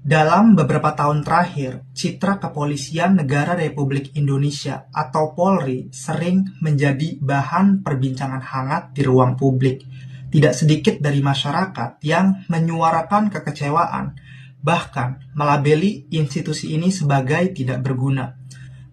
Dalam beberapa tahun terakhir, citra Kepolisian Negara Republik Indonesia atau Polri sering menjadi bahan perbincangan hangat di ruang publik. Tidak sedikit dari masyarakat yang menyuarakan kekecewaan, bahkan melabeli institusi ini sebagai tidak berguna.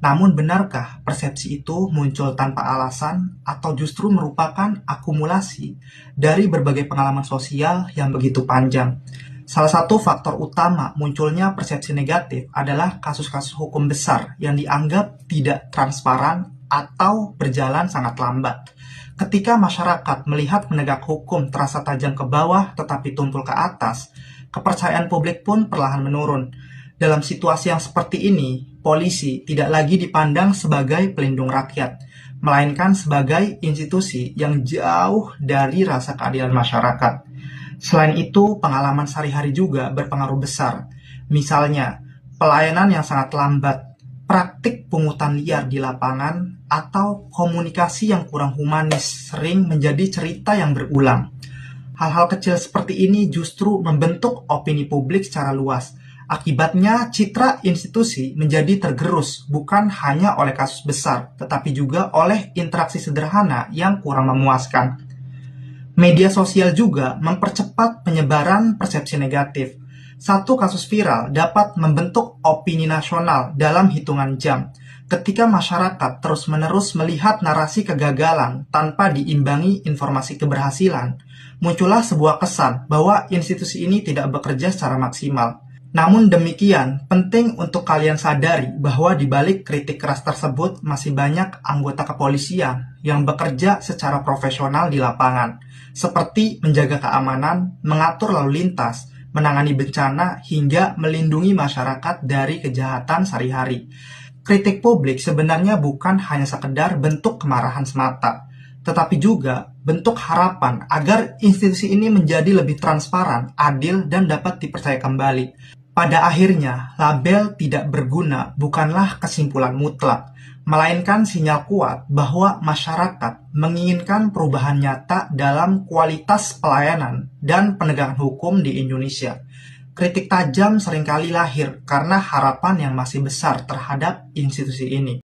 Namun benarkah persepsi itu muncul tanpa alasan atau justru merupakan akumulasi dari berbagai pengalaman sosial yang begitu panjang? Salah satu faktor utama munculnya persepsi negatif adalah kasus-kasus hukum besar yang dianggap tidak transparan atau berjalan sangat lambat. Ketika masyarakat melihat penegak hukum terasa tajam ke bawah tetapi tumpul ke atas, kepercayaan publik pun perlahan menurun. Dalam situasi yang seperti ini, polisi tidak lagi dipandang sebagai pelindung rakyat, melainkan sebagai institusi yang jauh dari rasa keadilan masyarakat. Selain itu, pengalaman sehari-hari juga berpengaruh besar. Misalnya, pelayanan yang sangat lambat, praktik pungutan liar di lapangan, atau komunikasi yang kurang humanis sering menjadi cerita yang berulang. Hal-hal kecil seperti ini justru membentuk opini publik secara luas. Akibatnya, citra institusi menjadi tergerus bukan hanya oleh kasus besar, tetapi juga oleh interaksi sederhana yang kurang memuaskan. Media sosial juga mempercepat penyebaran persepsi negatif. Satu kasus viral dapat membentuk opini nasional dalam hitungan jam. Ketika masyarakat terus-menerus melihat narasi kegagalan tanpa diimbangi informasi keberhasilan, muncullah sebuah kesan bahwa institusi ini tidak bekerja secara maksimal. Namun demikian, penting untuk kalian sadari bahwa di balik kritik keras tersebut masih banyak anggota kepolisian yang bekerja secara profesional di lapangan, seperti menjaga keamanan, mengatur lalu lintas, menangani bencana, hingga melindungi masyarakat dari kejahatan sehari-hari. Kritik publik sebenarnya bukan hanya sekedar bentuk kemarahan semata, tetapi juga bentuk harapan agar institusi ini menjadi lebih transparan, adil, dan dapat dipercaya kembali. Pada akhirnya, label tidak berguna bukanlah kesimpulan mutlak, melainkan sinyal kuat bahwa masyarakat menginginkan perubahan nyata dalam kualitas pelayanan dan penegakan hukum di Indonesia. Kritik tajam seringkali lahir karena harapan yang masih besar terhadap institusi ini.